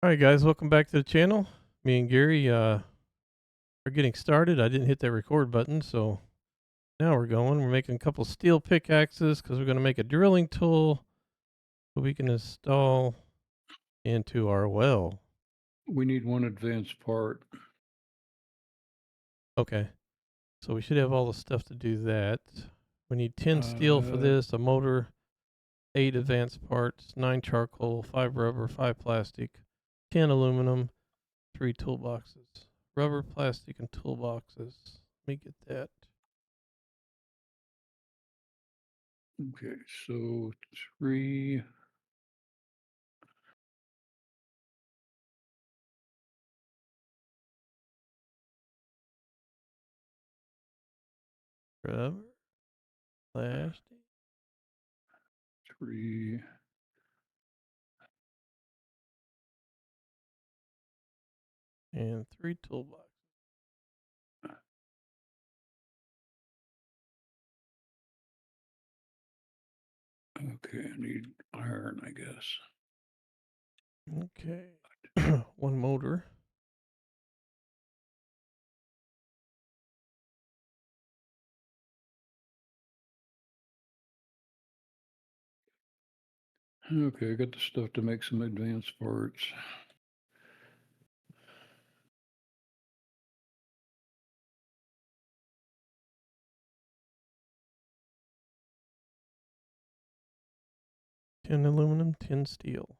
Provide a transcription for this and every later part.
Alright guys, welcome back to the channel. Me and Gary are getting started. I didn't hit that record button, so now we're going. We're making a couple steel pickaxes because we're going to make a drilling tool so we can install into our well. We need one advanced part. Okay, so we should have all the stuff to do that. We need 10 steel for Uh, this, a motor, 8 advanced parts, 9 charcoal, 5 rubber, 5 plastic, 10 aluminum, 3 toolboxes. Rubber, plastic, and toolboxes. Let me get that. okay, so 3. Rubber, plastic. 3. And 3 toolboxes. Okay, I need iron, I guess. Okay. 1 motor. Okay, I got the stuff to make some advanced parts. Ten aluminum, 10 steel.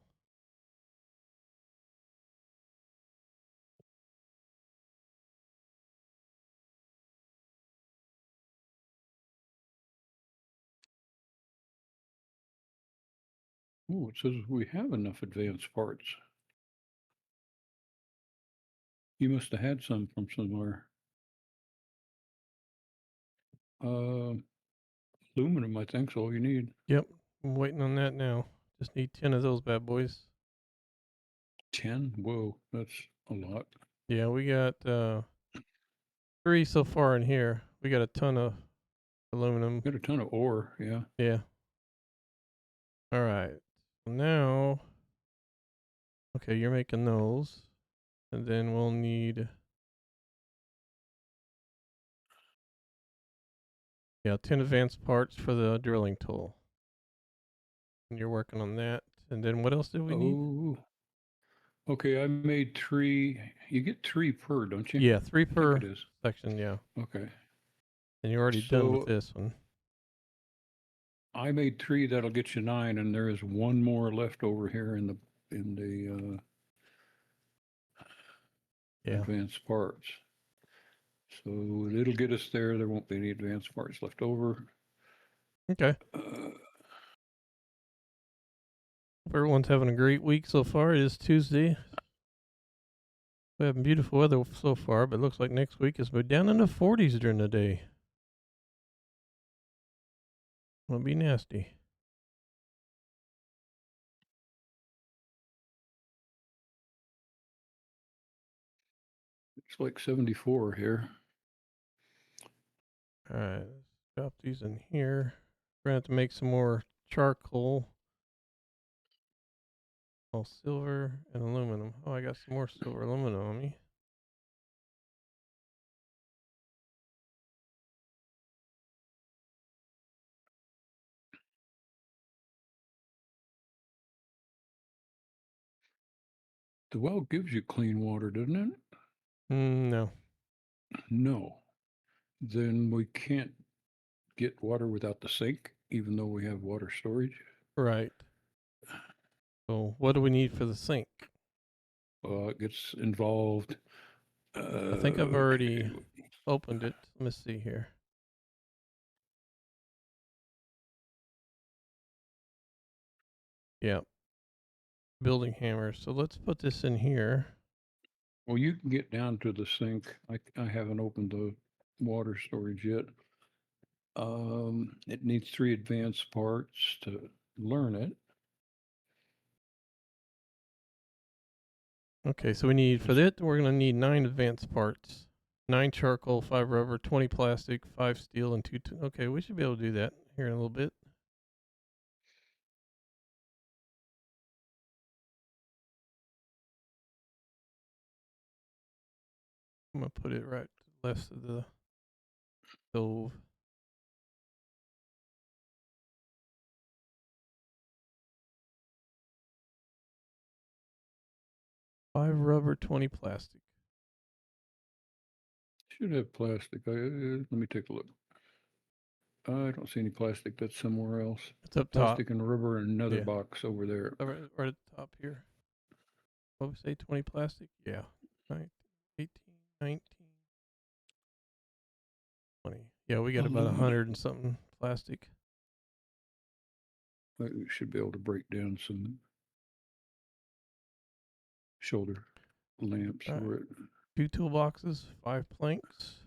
Oh, it says we have enough advanced parts. You must have had some from somewhere. Uh, Aluminum, I think, is all you need. Yep. I'm waiting on that now. Just need 10 of those bad boys. 10? Whoa, that's a lot. Yeah, we got 3 so far in here. We got a ton of aluminum. Got a ton of ore, yeah. Yeah. All right. Now, okay, you're making those. And then we'll need, yeah, 10 advanced parts for the drilling tool. And you're working on that. And then what else do we need? Oh, okay, I made 3. You get 3 per, don't you? Yeah, 3 I think per it is. section, yeah. Okay. And you're already done with So this one. I made 3. That'll get you 9, and there is one more left over here in the Yeah. advanced parts. So it'll get us there. There won't be any advanced parts left over. Okay. Uh, Hope everyone's having a great week so far. It is Tuesday. We're having beautiful weather so far, but it looks like next week is down in the 40s during the day. It'll be nasty. it's like 74 here. All right. Let's drop these in here. We're going to have to make some more charcoal. All silver and aluminum. Oh, I got some more silver aluminum on me. The well gives you clean water, doesn't it? No. No. Then we can't get water without the sink, even though we have water storage. Right. So, what do we need for the sink? It gets involved. I think I've Okay. already opened it. Let me see here. Yeah. Building hammers. So, let's put this in here. Well, you can get down to the sink. I haven't opened the water storage yet. It needs 3 advanced parts to learn it. Okay, so we need for that we're gonna need 9 advanced parts, 9 charcoal, 5 rubber, 20 plastic, 5 steel, and 2. Okay, we should be able to do that here in a little bit. I'm gonna put it right to the left of the stove. 5 rubber, 20 plastic. Should have plastic. Let me take a look. I don't see any plastic. That's somewhere else. It's up top. Plastic and rubber in another Yeah. box over there. Right at the top here. What would we say? 20 plastic? Yeah. 19, 18, 19, 20. Yeah, we got about Aluminum. 100 and something plastic. We should be able to break down some shoulder lamps All right. for it. 2 toolboxes, 5 planks.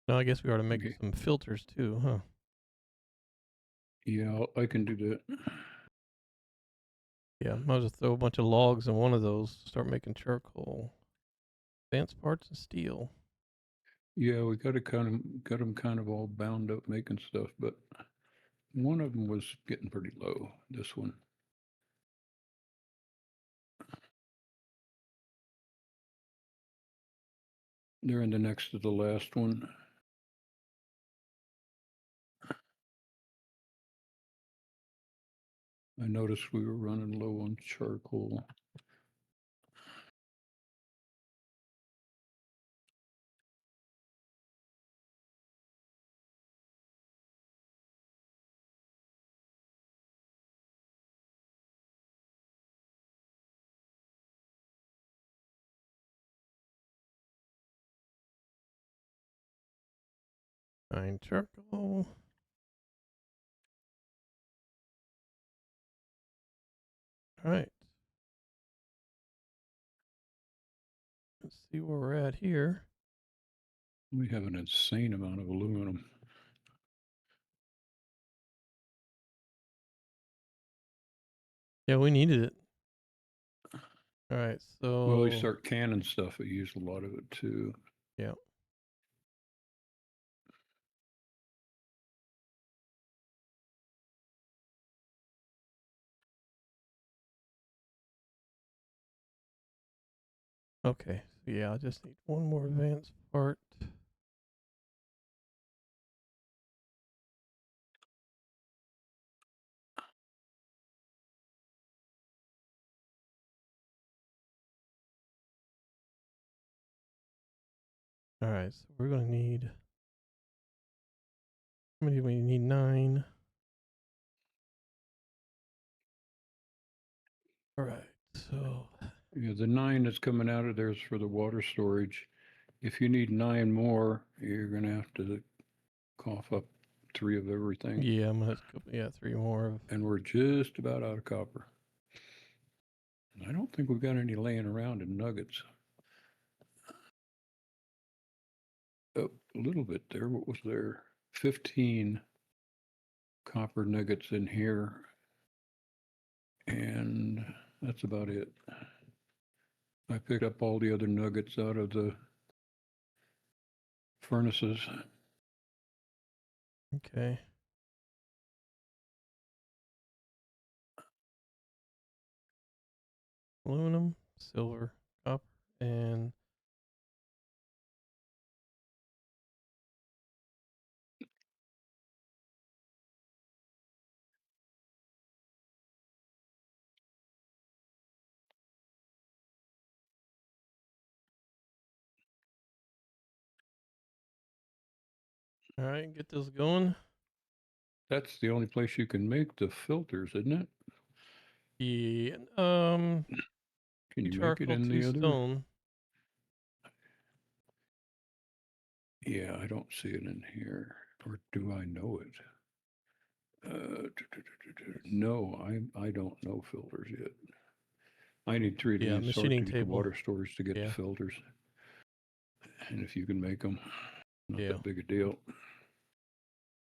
Now I guess we ought to make Okay. some filters too, huh? Yeah, I can do that. Yeah, might as well throw a bunch of logs in one of those. Start making charcoal. Advanced parts and steel. Yeah, we got them kind of all bound up making stuff, but one of them was getting pretty low. This one. They're in the next to the last one. I noticed we were running low on charcoal. Nine charcoal. All right. Let's see where we're at here. We have an insane amount of aluminum. Yeah, we needed it. All right, so Well, you start canning stuff, we use a lot of it too. yeah. Okay, so yeah, I just need one more advanced part. All right, so we're gonna need. How many do we need? 9. All right, so Yeah, the 9 that's coming out of there is for the water storage. If you need 9 more, you're gonna have to cough up 3 of everything. yeah, I'm gonna have to go, 3 more of. And we're just about out of copper. I don't think we've got any laying around in nuggets. Oh, a little bit there. What was there? 15 copper nuggets in here. And that's about it. I picked up all the other nuggets out of the furnaces. Okay. Aluminum, silver, copper, and all right, get those going. That's the only place you can make the filters, isn't it? Yeah, Can you make it charcoal, in 2 the other? stone. Yeah, I don't see it in here. Or do I know it? No, I don't know filters yet. I need 3 to Yeah, use sort machining to get the table. water storage to get the Yeah, filters. And if you can make them, not yeah. that big a deal.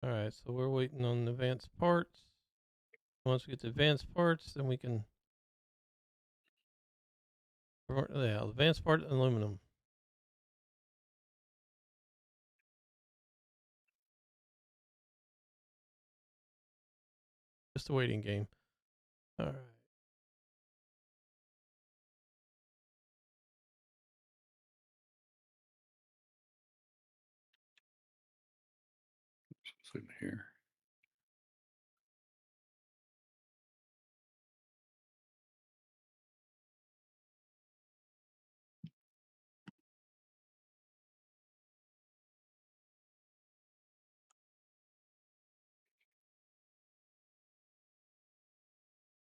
All right, so we're waiting on the advanced parts. Once we get the advanced parts, then we can. Yeah, advanced part aluminum. Just a waiting game. All right. It's in here.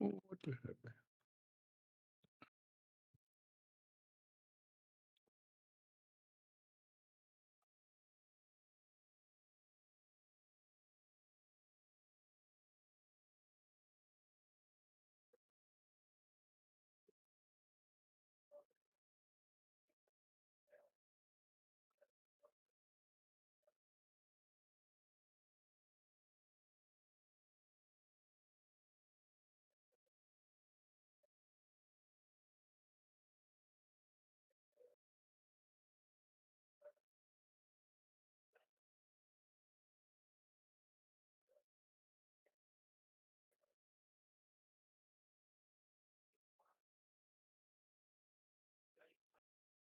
Oh, what the heck?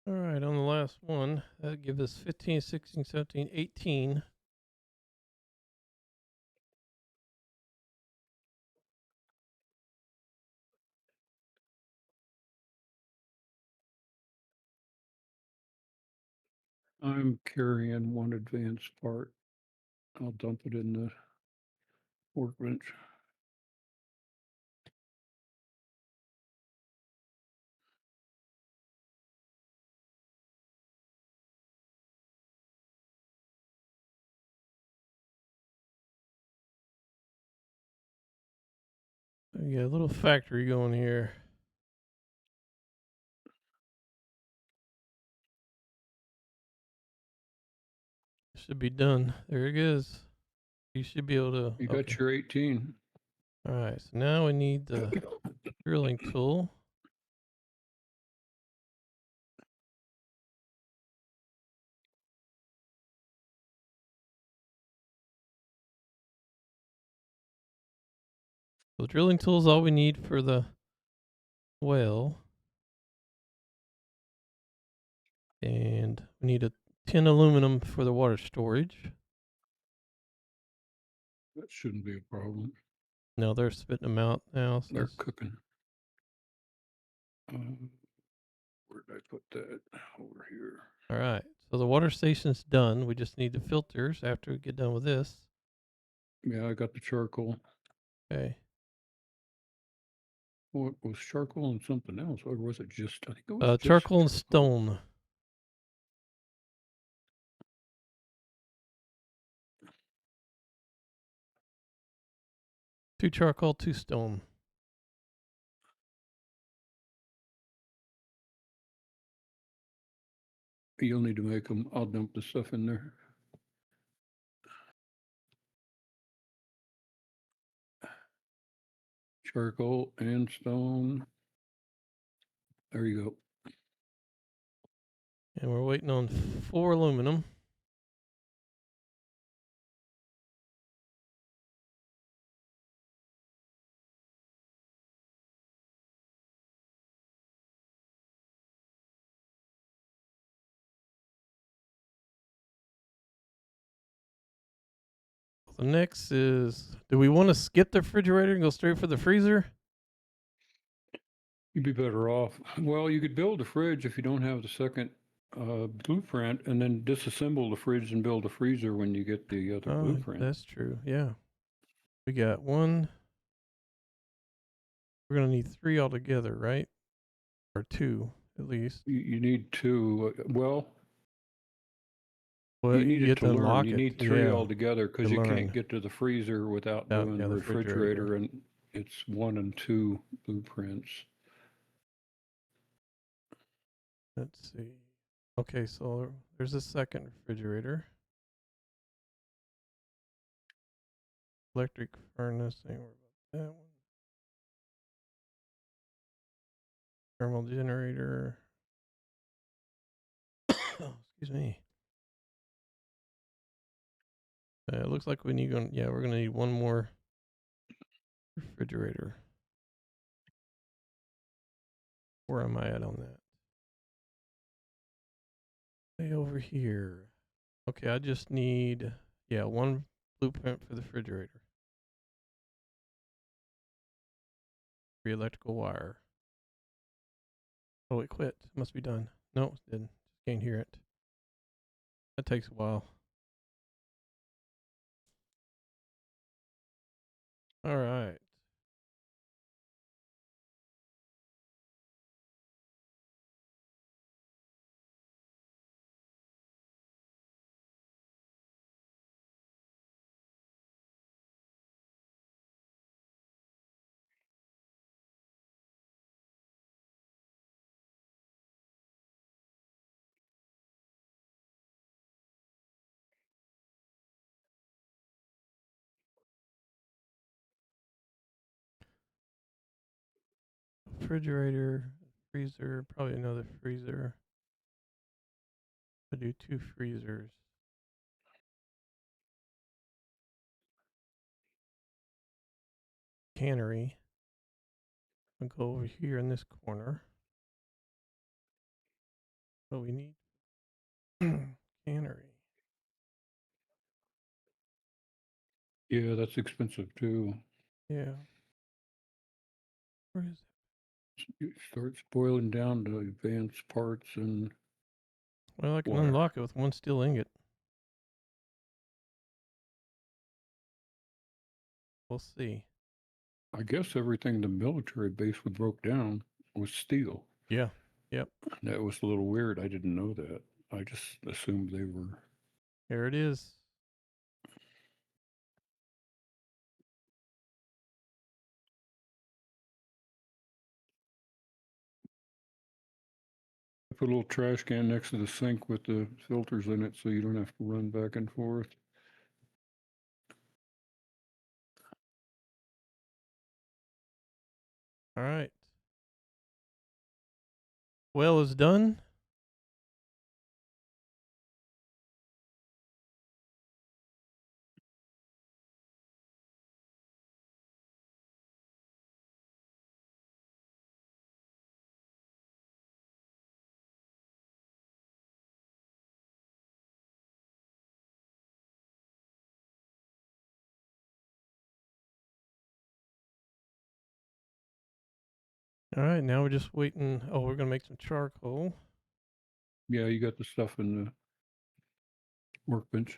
All right, on the last one, that gives us 15, 16, 17, 18. I'm carrying one advanced part. I'll dump it in the workbench. We got a little factory going here. Should be done. There it is. You should be able to. You Okay. got your 18. All right. So now we need the drilling tool. The drilling tool is all we need for the well. And we need a tin aluminum for the water storage. That shouldn't be a problem. No, they're spitting them out now. So They're cooking. Where did I put that? Over here. all right. So the water station's done. We just need the filters after we get done with this. Yeah, I got the charcoal. Okay. What was charcoal and something else? Or was it just, I think it was just Charcoal and stone. 2 charcoal, 2 stone. You'll need to make them. I'll dump the stuff in there. Charcoal and stone. There you go. And we're waiting on 4 aluminum. The next is, do we want to skip the refrigerator and go straight for the freezer? You'd be better off. Well, you could build a fridge if you don't have the second blueprint, and then disassemble the fridge and build a freezer when you get the other blueprint. That's true. Yeah. We got 1. We're going to need 3 altogether, right? Or 2 at least. You need 2. Well, Well, you need you it have to to learn. unlock You it. need 3 Yeah. altogether because to you learn. can't get to the freezer without doing the the refrigerator, and it's 1 and 2 blueprints. Let's see. Okay, so there's a second refrigerator. Electric furnace. Ain't worried about that one. Thermal generator. Excuse me. It looks like we need. Yeah, we're gonna need one more refrigerator. Where am I at on that? Way over here. Okay, I just need one blueprint for the refrigerator. 3 electrical wire. Oh, it quit. It must be done. No, it didn't. Just can't hear it. That takes a while. All right. Refrigerator, freezer, probably another freezer. I do 2 freezers. Cannery. I'll go over here in this corner. What we need. Cannery. Yeah, that's expensive too. Yeah. Where is It starts boiling down to advanced parts and it? Well, I can wire. unlock it with 1 steel ingot. We'll see. I guess everything in the military base we broke down was steel. Yeah. Yep. That was a little weird. I didn't know that. I just assumed they were. Here it is. I put a little trash can next to the sink with the filters in it so you don't have to run back and forth. All right. Well is done. All right, now we're just waiting. Oh, we're gonna make some charcoal. Yeah, you got the stuff in the workbench.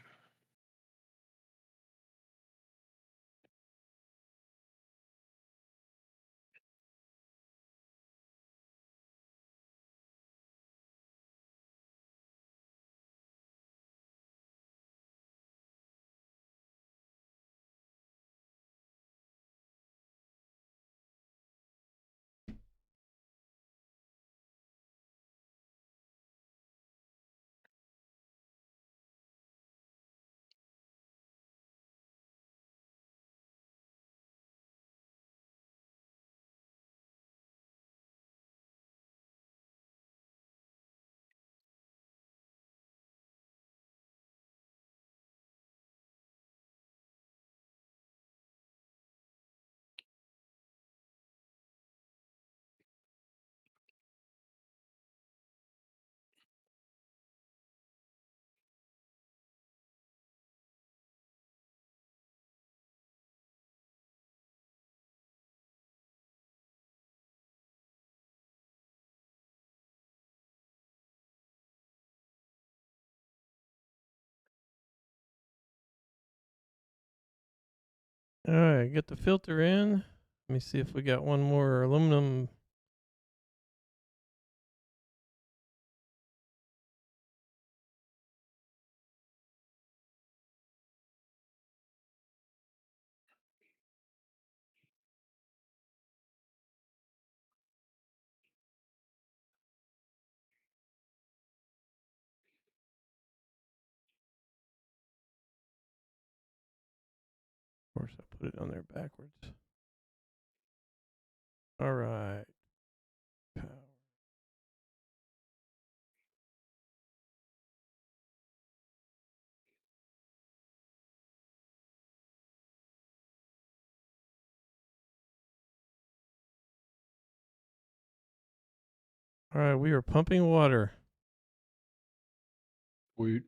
All right, get the filter in. Let me see if we got one more aluminum. Of course, I put it on there backwards. All right. Power. All right, we are pumping water. We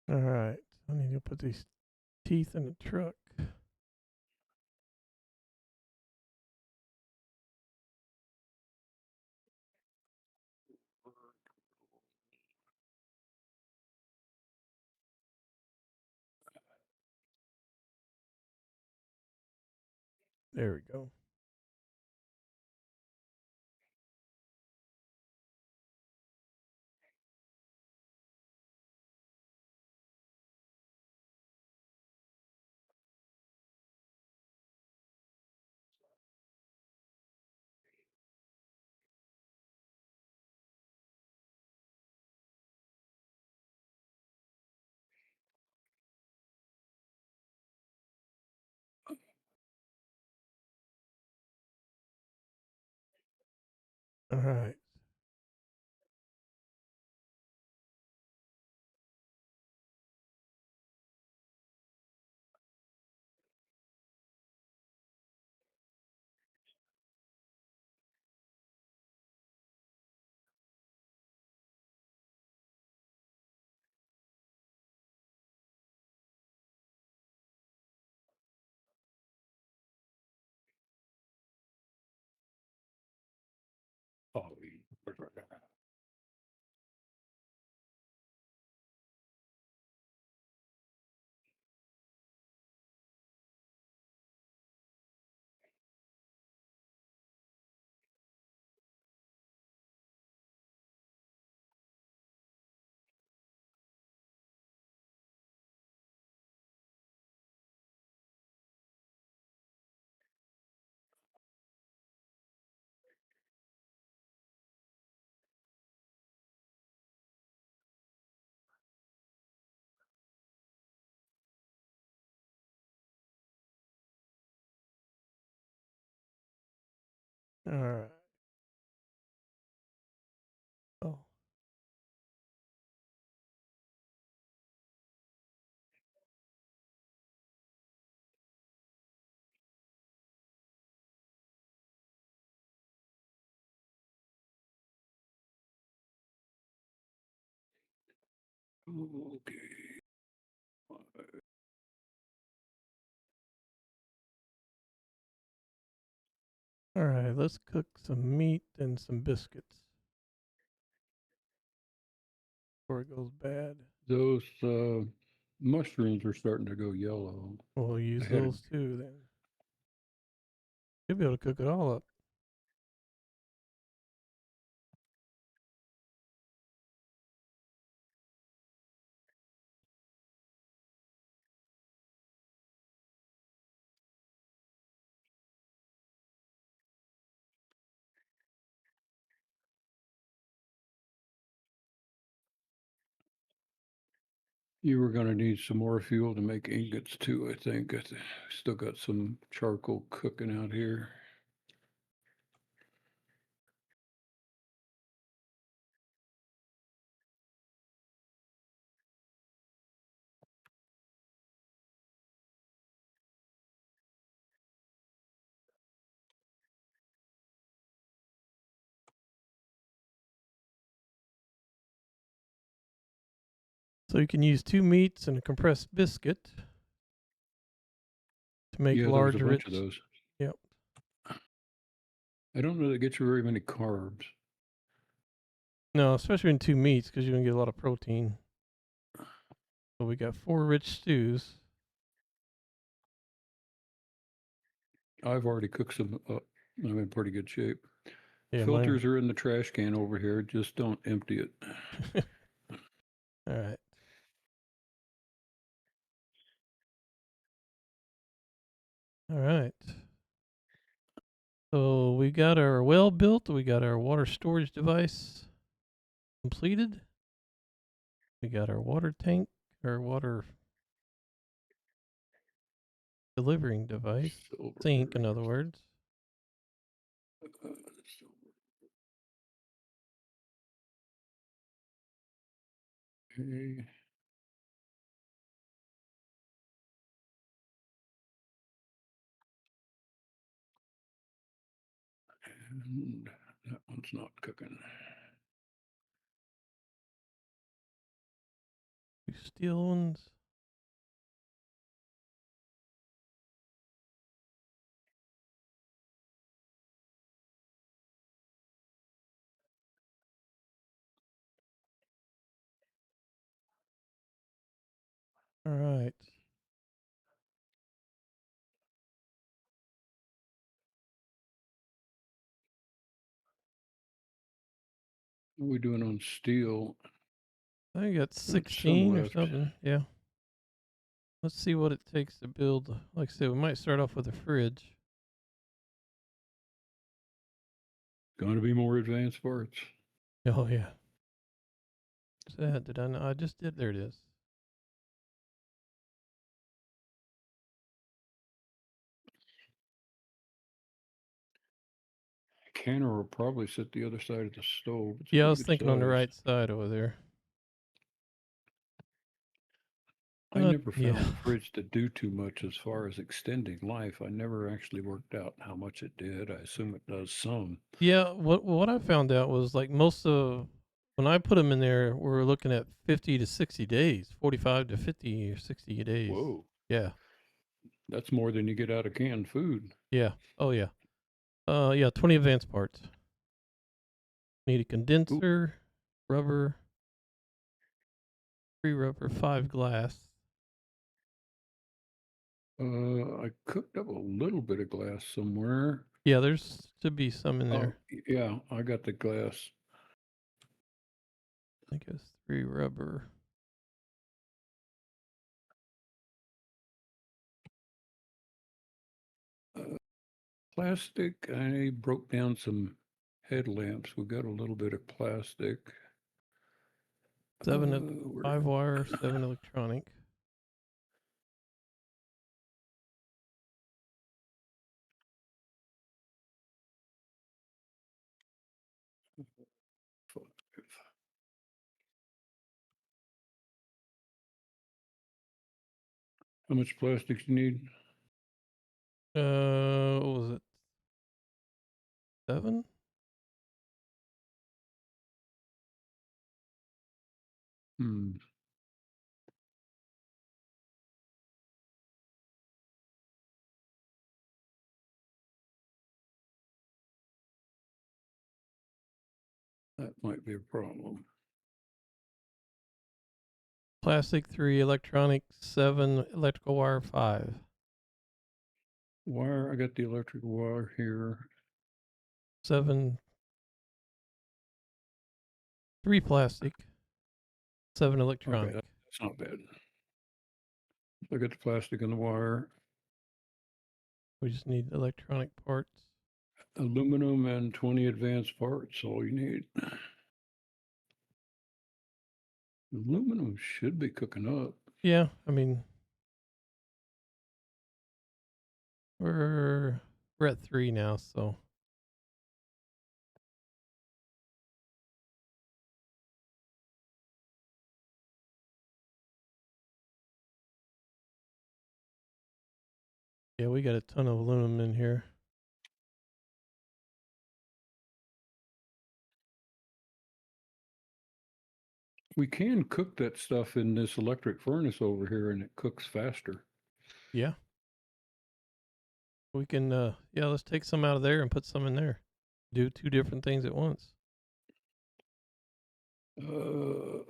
All right. I need to put these teeth in the truck. There we go. All right. oh, All right. Oh. okay. All right. Let's cook some meat and some biscuits before it goes bad. Those mushrooms are starting to go yellow. We'll I use had those too then. You'll be able to cook it all up. You were going to need some more fuel to make ingots too, I think. Still got some charcoal cooking out here. So you can use 2 meats and a compressed biscuit to make Yeah, there was a large, bunch of rich. those. Yep. I don't know that gets you very many carbs. No, especially in 2 meats because you're gonna get a lot of protein. So we got 4 rich stews. I've already cooked some up. I'm in pretty good shape. Yeah, mine. Filters are in the trash can over here. Just don't empty it. All right. All right. So we got our well built. We got our water storage device completed. We got our water tank, our water delivering device, Silver. sink, in other words. Silver. Okay. And that one's not cooking. 2 steel ones. All right. What are we doing on steel? I think got Got some 16 or left. something. Yeah. Let's see what it takes to build. Like I said, we might start off with a fridge. Going to be more advanced parts. Oh, yeah. What's that? Did I know? I just did. There it is. Canner will probably sit the other side of the stove. It's Yeah, I pretty was good thinking on the size. right side over there. I never Yeah. found the fridge to do too much as far as extending life. I never actually worked out how much it did. I assume it does some. Yeah, what I found out was like most of when I put them in there, we're looking at 50 to 60 days, 45 to 50 or 60 days. Whoa, Yeah. that's more than you get out of canned food. Yeah. Oh yeah. Yeah, 20 advanced parts. Need a Ooh, condenser, rubber, 3 rubber, 5 glass. I cooked up a little bit of glass somewhere. Yeah, there's should be some in Oh, there. yeah, I got the glass. I guess 3 rubber. Plastic, I broke down some headlamps. We got a little bit of plastic. 7 Where 5 wire, 7 electronic. how much plastic you need? What was it? 7? Hmm. That might be a problem. Plastic 3, electronic 7, electrical wire 5. Wire, I got the electric wire here. 7 3 plastic, 7 Okay, electronic. that's not bad. I got the plastic and the wire. We just need electronic parts. Aluminum and 20 advanced parts, all you need. Aluminum should be cooking up. Yeah, I mean we're at 3 now, so yeah, we got a ton of aluminum in here. We can cook that stuff in this electric furnace over here and it cooks faster. Yeah. We can yeah, let's take some out of there and put some in there. do two different things at once. Uh,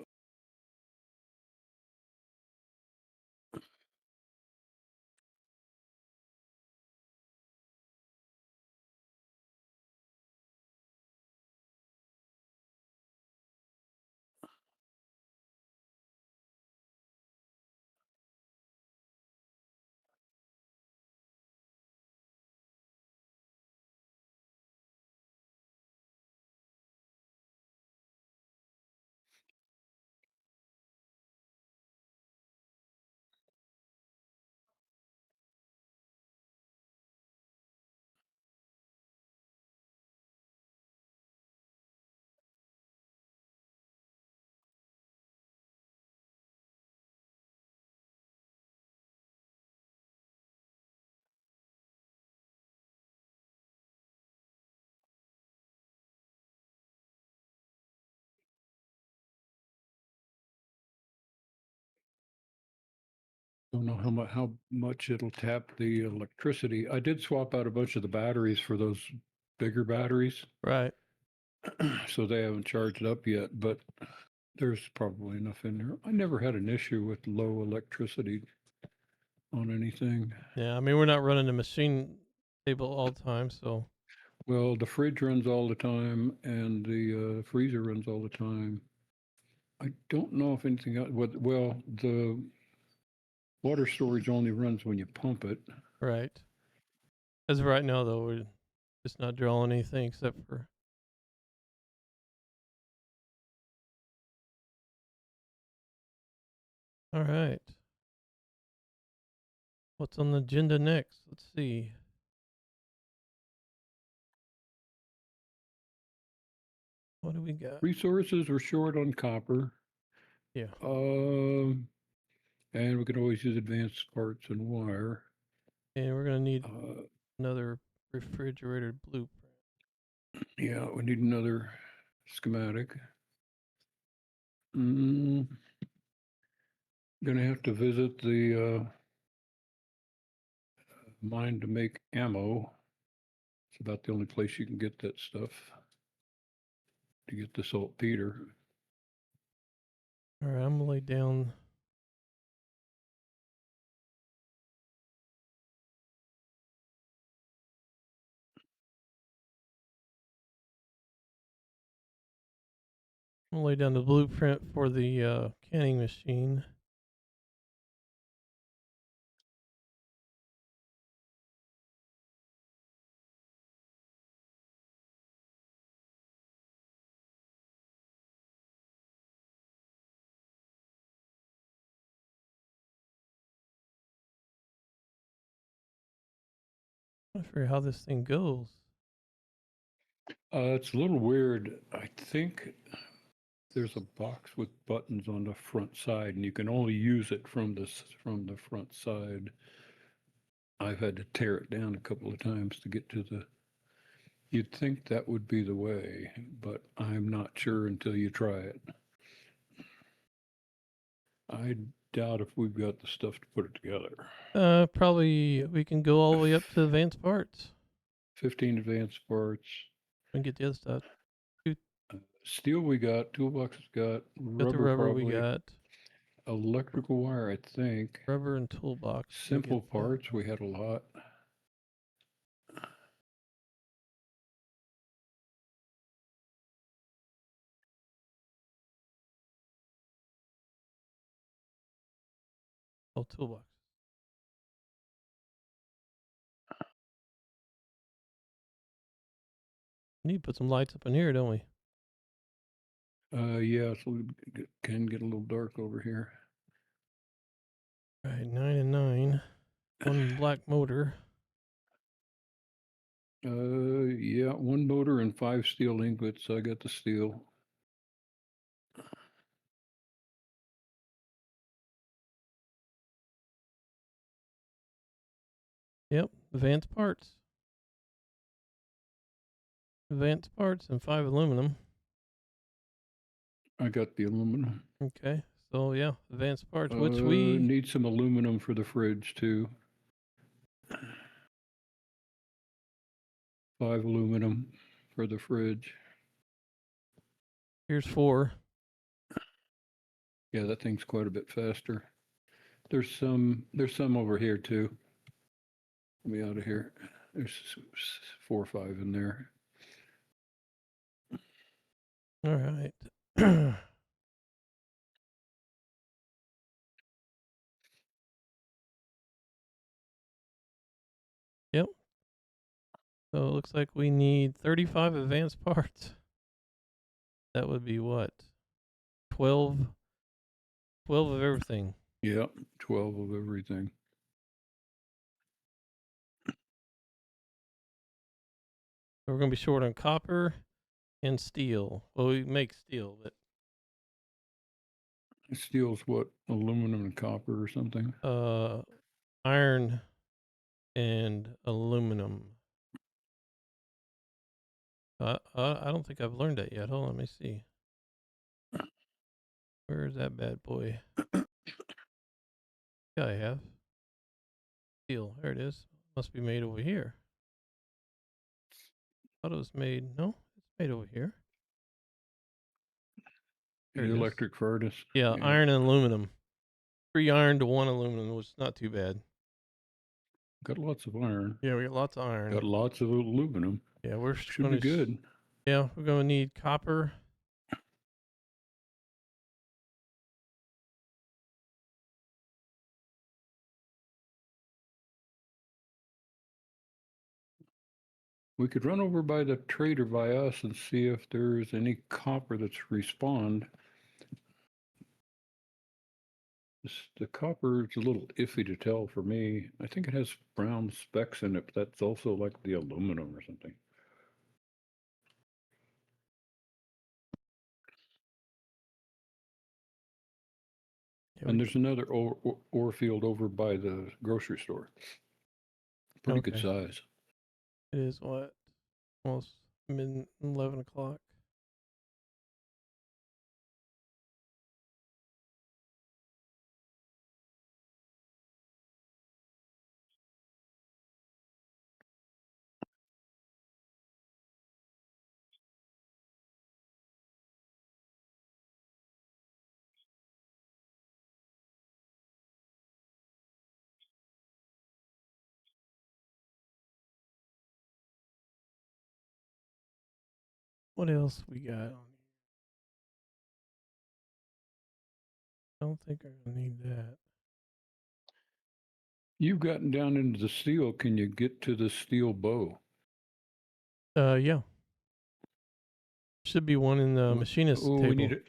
don't know how much it'll tap the electricity. I did swap out a bunch of the batteries for those bigger batteries, Right. so they haven't charged up yet. But there's probably enough in there. I never had an issue with low electricity on anything. Yeah. I mean, we're not running the machine table all the time, so Well, the fridge runs all the time, and the freezer runs all the time. I don't know if anything else. Well, the water storage only runs when you pump it. right. As of right now, though, we're just not drawing anything except for. All right. What's on the agenda next? Let's see. What do we got? Resources are short on copper. Yeah. And we can always use advanced parts and wire. And we're gonna need Uh, another refrigerator blueprint. yeah, we need another schematic. Mm, gonna have to visit the mine to make ammo. It's about the only place you can get that stuff to get the saltpeter. All right. I'm gonna lay down. I'm gonna lay down the blueprint for the canning machine. I figure how this thing goes. It's a little weird. I think there's a box with buttons on the front side, and you can only use it from the front side. I've had to tear it down a couple of times to get to the. You'd think that would be the way, but I'm not sure until you try it. I doubt if we've got the stuff to put it together. Probably we can go all the way up to advanced parts 15 advanced parts. and get the other stuff. Steel we got, toolboxes got, Got the rubber rubber we probably, got. electrical wire I think. Rubber and toolbox. We Simple get that. parts we had a lot. Oh, toolbox. We need to put some lights up in here, don't we? Yeah, so it can get a little dark over here. All right, 9 and 9. One black motor. Yeah, one motor and 5 steel ingots. I got the steel. Yep, advanced parts. Advanced parts and 5 aluminum. I got the aluminum. Okay, so yeah, advanced parts, which we need some aluminum for the fridge too. 5 aluminum, for the fridge. Here's 4. Yeah, that thing's quite a bit faster. There's some over here too. Let me out of here. There's 4 or 5 in there. All right. Yep. So it looks like we need 35 advanced parts. That would be what? 12 of everything. Yep, 12 of everything. So we're going to be short on copper and steel. Well, we make steel, but Steel's what? Aluminum and copper or something? iron and aluminum. I don't think I've learned that yet. Hold on, let me see. Where is that bad boy? Yeah, I have. Steel. There it is. Must be made over here. Thought it was made. No, it's made over here. There The it is. electric furnace. Yeah, iron and aluminum. 3 iron to 1 aluminum, which is not too bad. Got lots of iron. Yeah, we got lots of iron. Got lots of aluminum. Yeah, we're Should be good. Yeah, we're gonna need copper. We could run over by the trader by us and see if there's any copper that's respawned. The copper is a little iffy to tell for me. I think it has brown specks in it, but that's also like the aluminum or something. Yeah, And there's another ore field over by the grocery store. Pretty good size. It is what? Almost 11 o'clock. What else we got on here? I don't think I'm gonna need that. You've gotten down into the steel. Can you get to the steel bow? Yeah. Should be one in the machinist table.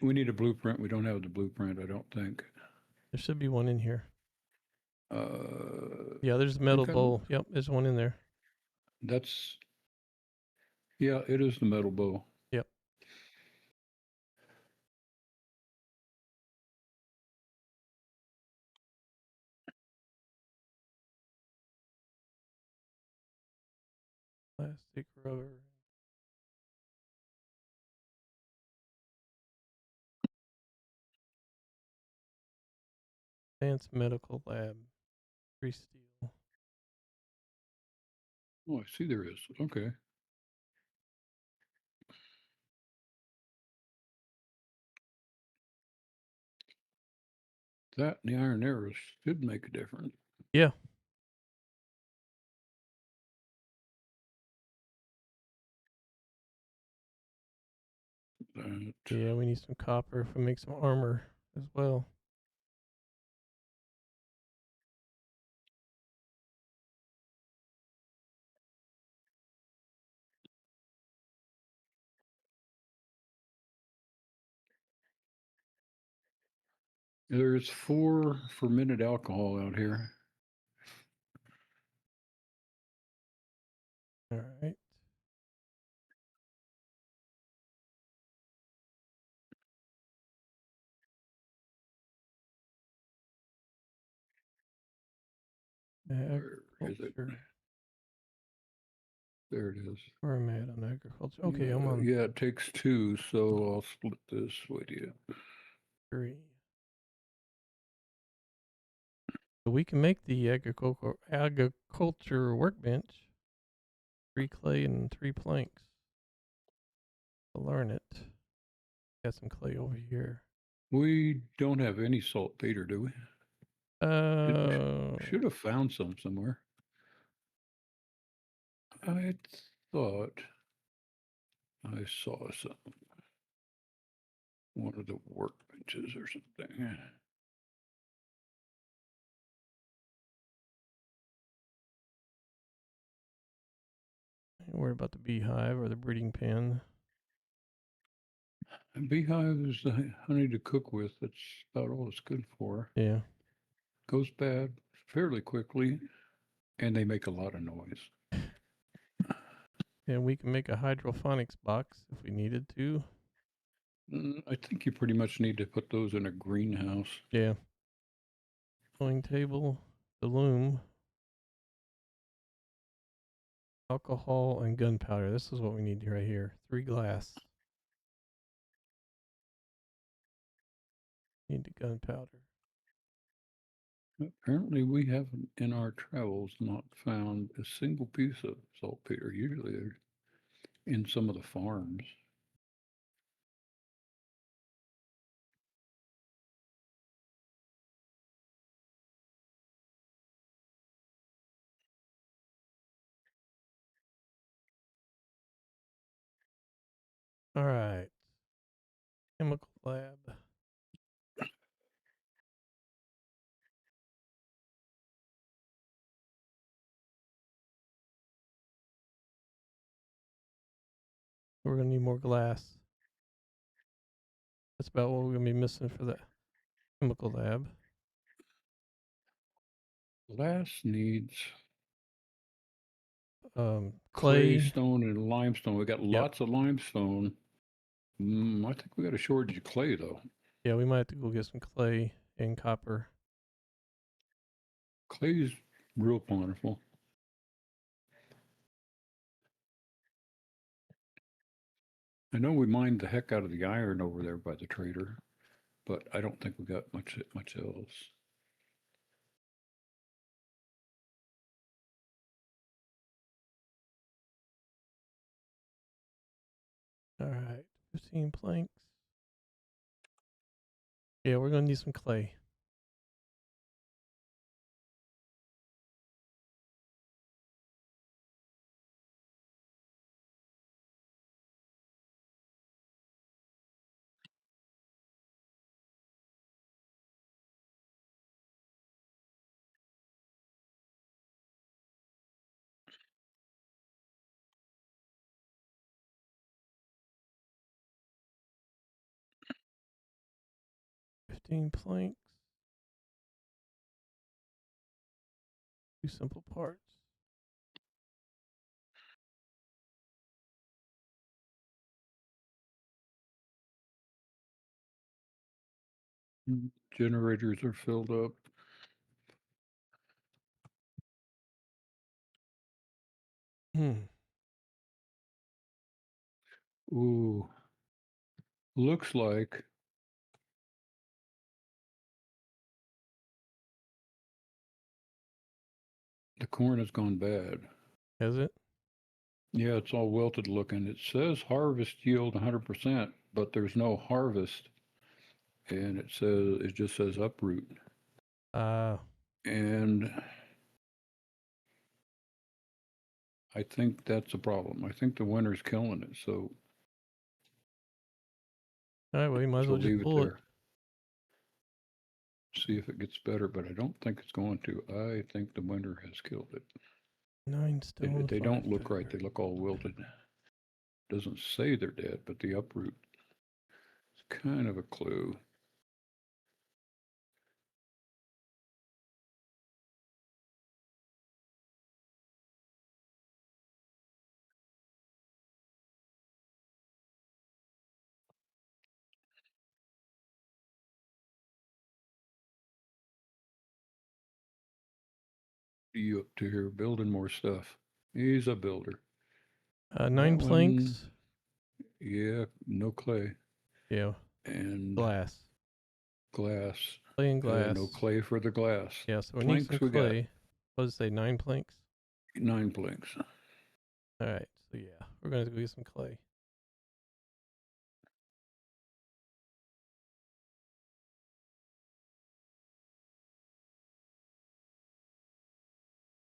We need a blueprint. We don't have the blueprint, I don't think. There should be one in here. Yeah, there's a metal bowl. Yep, there's one in there. Yeah, it is the metal bow. Yep. Plastic, rubber. Advanced medical lab. 3 steel. Oh, I see there is. Okay. That and the iron arrows should make a difference. Yeah. Yeah, we need some copper if we make some armor as well. There's 4 fermented alcohol out here. All right. Where is it? Agriculture. There it is. Where am I at on agriculture? Okay, I'm on Yeah, it takes 2, so I'll split this with you. 3. So we can make the agriculture workbench. 3 clay and 3 planks. to learn it. Got some clay over here. We don't have any saltpeter, do we? Should have found some somewhere. I thought I saw some. One of the workbenches or something. Ain't worried about the beehive or the breeding pen. A beehive is the honey to cook with. That's about all it's good for. Yeah. Goes bad fairly quickly, and they make a lot of noise. And we can make a hydroponics box if we needed to. I think you pretty much need to put those in a greenhouse. Yeah. Sewing table, the loom, alcohol, and gunpowder. This is what we need right here. 3 glass. Need the gunpowder. Apparently, we haven't in our travels not found a single piece of saltpeter. Usually, they're in some of the farms. All right. Chemical lab. We're going to need more glass. That's about what we're going to be missing for the chemical lab. Glass needs clay, Clay. stone, and limestone. We got Yep. lots of limestone. I think we got a shortage of clay, though. Yeah, we might have to go get some clay and copper. Clay's real plentiful. I know we mined the heck out of the iron over there by the trader, but I don't think we got much else. All right. 15 planks. Yeah, we're going to need some clay. Planks. 2 simple parts. Generators are filled up. Ooh, looks like the corn has gone bad. Has it? Yeah, it's all wilted looking. It says harvest yield 100%, but there's no harvest, and it just says uproot. And I think that's a problem. I think the winter's killing it, so all right, well, you might as well just leave it pull it. there. See if it gets better, but I don't think it's going to. I think the winter has killed it. 9 stone. They don't look right. They look all wilted. Doesn't say they're dead, but the uproot is kind of a clue. You up to here building more stuff. He's a builder. 9 planks. Yeah, no clay. Yeah. And glass. Clay and glass. No clay for the glass. Yeah, so we planks need some clay. What does it say? 9 planks? 9 planks. All right. So, yeah, we're going to go get some clay.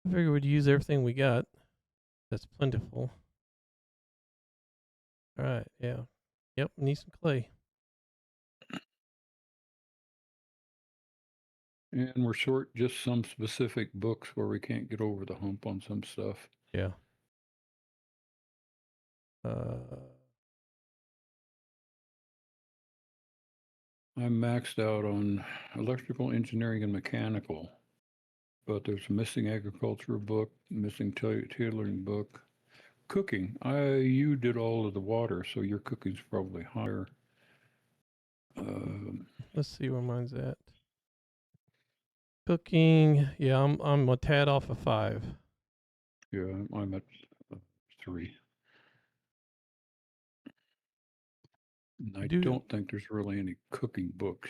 I figure we'd use everything we got. That's plentiful. All right. Yeah. Yep. Need some clay. And we're short just some specific books where we can't get over the hump on some stuff. Yeah. Uh, I'm maxed out on electrical engineering and mechanical, but there's a missing agriculture book, missing tailoring book. Cooking. You did all of the water, so your cooking's probably higher. let's see where mine's at. Cooking. Yeah, I'm a tad off of 5. Yeah, I'm at 3. And I Do don't think there's really any cooking books.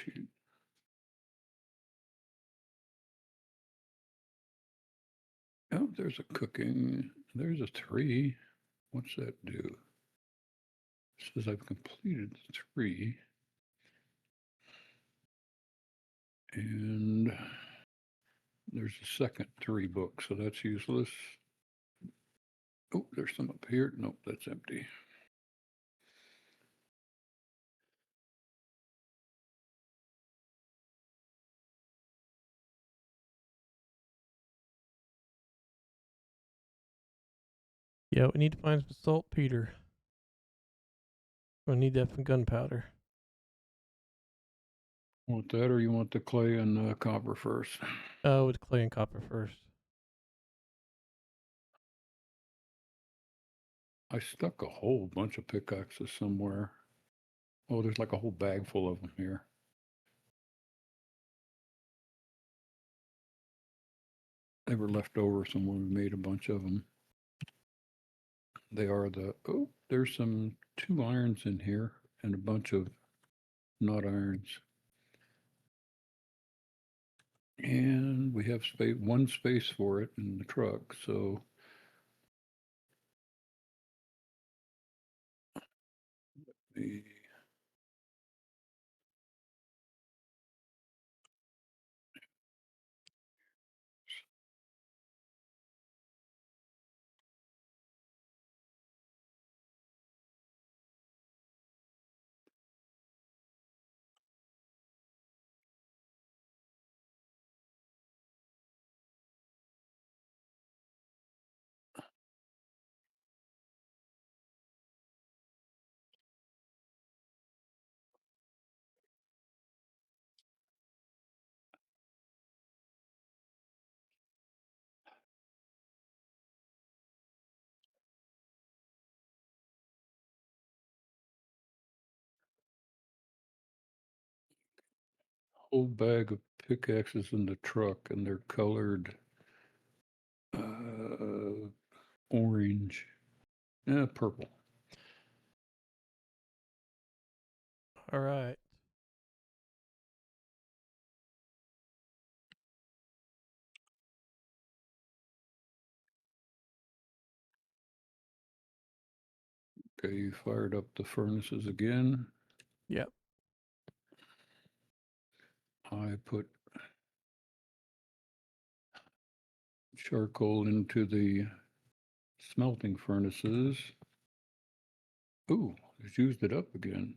Oh, there's a cooking. There's a 3. What's that do? It says I've completed 3. And there's a second 3 book, so that's useless. Oh, there's some up here. Nope, that's empty. Yeah, we need to find some saltpeter. We'll need that for gunpowder. Want that, or you want the clay and copper first? With clay and copper first. I stuck a whole bunch of pickaxes somewhere. Oh, there's like a whole bag full of them here. They were left over somewhere. We made a bunch of them. They are oh, there's some 2 irons in here and a bunch of not irons. And we have space, 1 space for it in the truck, so the whole bag of pickaxes in the truck, and they're colored orange, purple. All right. Okay, you fired up the furnaces again. Yep. I put charcoal into the smelting furnaces. Ooh, it's used it up again.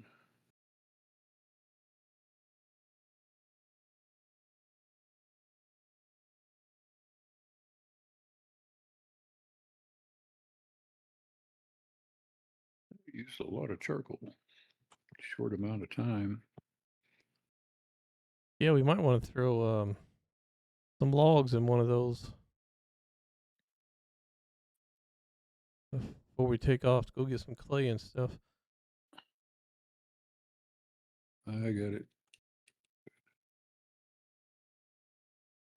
Used a lot of charcoal. Short amount of time. Yeah, we might want to throw some logs in one of those before we take off to go get some clay and stuff. I got it.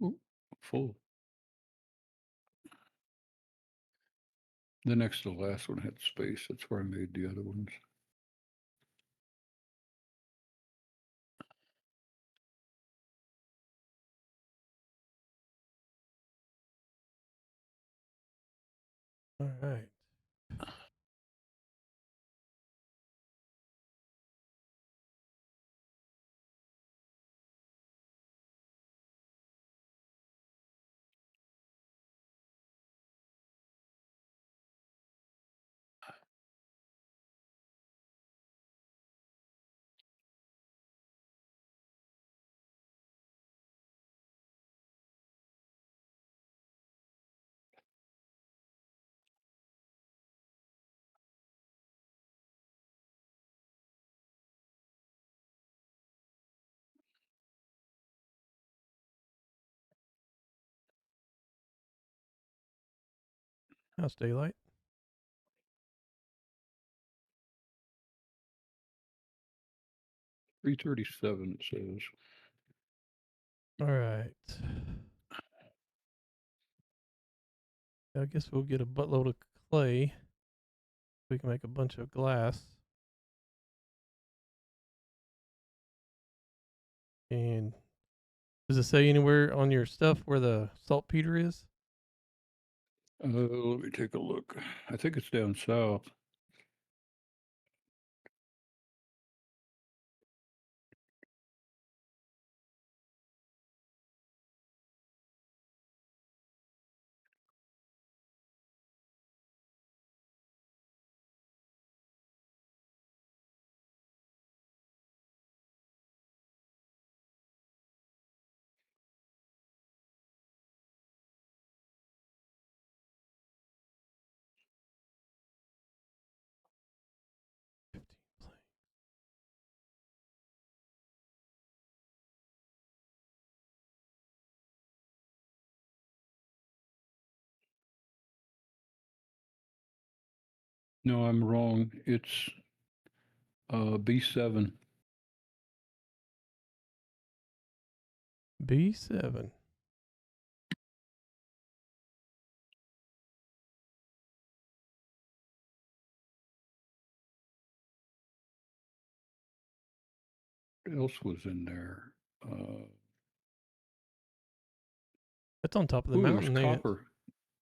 Ooh, full. The next to the last one had space. That's where I made the other ones. All right. Now it's daylight. 3:37 it says. All right. I guess we'll get a buttload of clay. We can make a bunch of glass. And does it say anywhere on your stuff where the saltpeter is? Let me take a look. I think it's down south. No, I'm wrong. It's B7. B7. What else was in there? That's on top of the Ooh, there's mountain, ain't it? copper.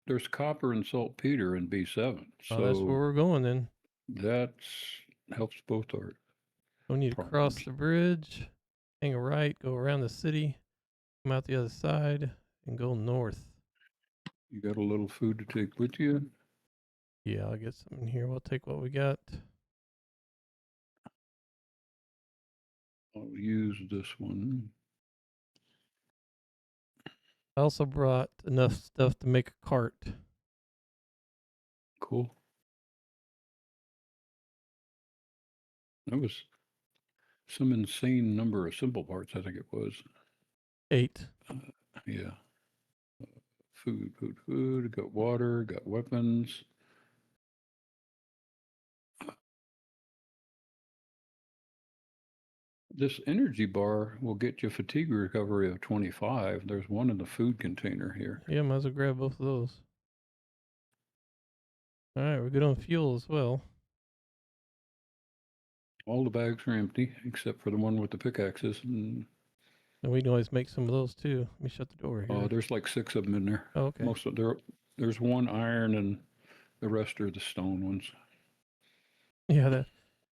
There's copper and saltpeter in B7. Oh, that's where So we're going then. that helps both our We need to cross problems. the bridge, hang a right, go around the city, come out the other side, and go north. You got a little food to take with you? Yeah, I'll get some in here. We'll take what we got. I'll use this one. I also brought enough stuff to make a cart. Cool. That was some insane number of simple parts, I think it was. 8. Yeah. Food. Got water, got weapons. This energy bar will get you fatigue recovery of 25. There's one in the food container here. Yeah, might as well grab both of those. All right, we're good on fuel as well. All the bags are empty except for the one with the pickaxes. And And we can always make some of those too. Let me shut the door here. there's like 6 of them in there. Oh, okay. Most of there's one iron and the rest are the stone ones. Yeah,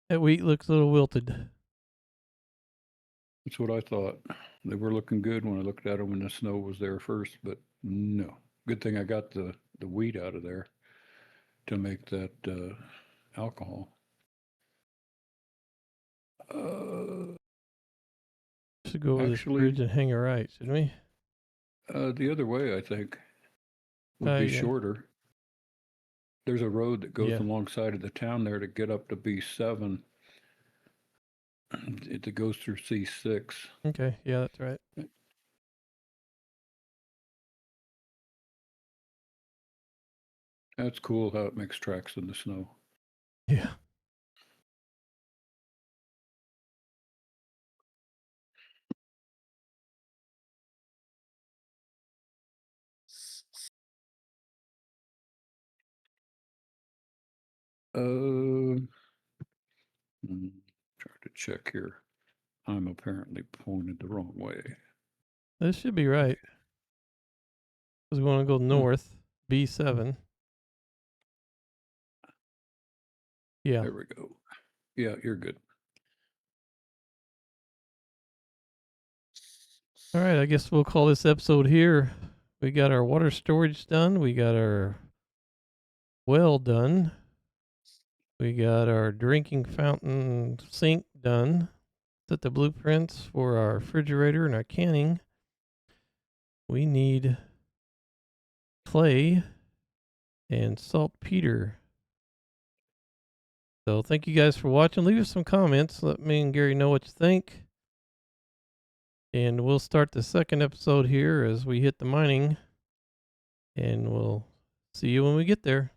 that wheat looks a little wilted. That's what I thought. They were looking good when I looked at them when the snow was there first, but no. Good thing I got the wheat out of there to make that alcohol. Should go over this Actually, bridge and hang a right, shouldn't we? the other way I think would be Yeah. shorter. There's a road that goes Yeah. alongside of the town there to get up to B7. It goes through C6. Okay. Yeah, that's right. That's cool how it makes tracks in the snow. Yeah. Trying to check here. I'm apparently pointed the wrong way. This should be right. Because we want to go north, B7. Yeah. There we go. Yeah, you're good. All right, I guess we'll call this episode here. We got our water storage done. We got our well done. We got our drinking fountain sink done. Set the blueprints for our refrigerator and our canning. We need clay and saltpeter. So thank you guys for watching. Leave us some comments. Let me and Gary know what you think. And we'll start the second episode here as we hit the mining. And we'll See you when we get there.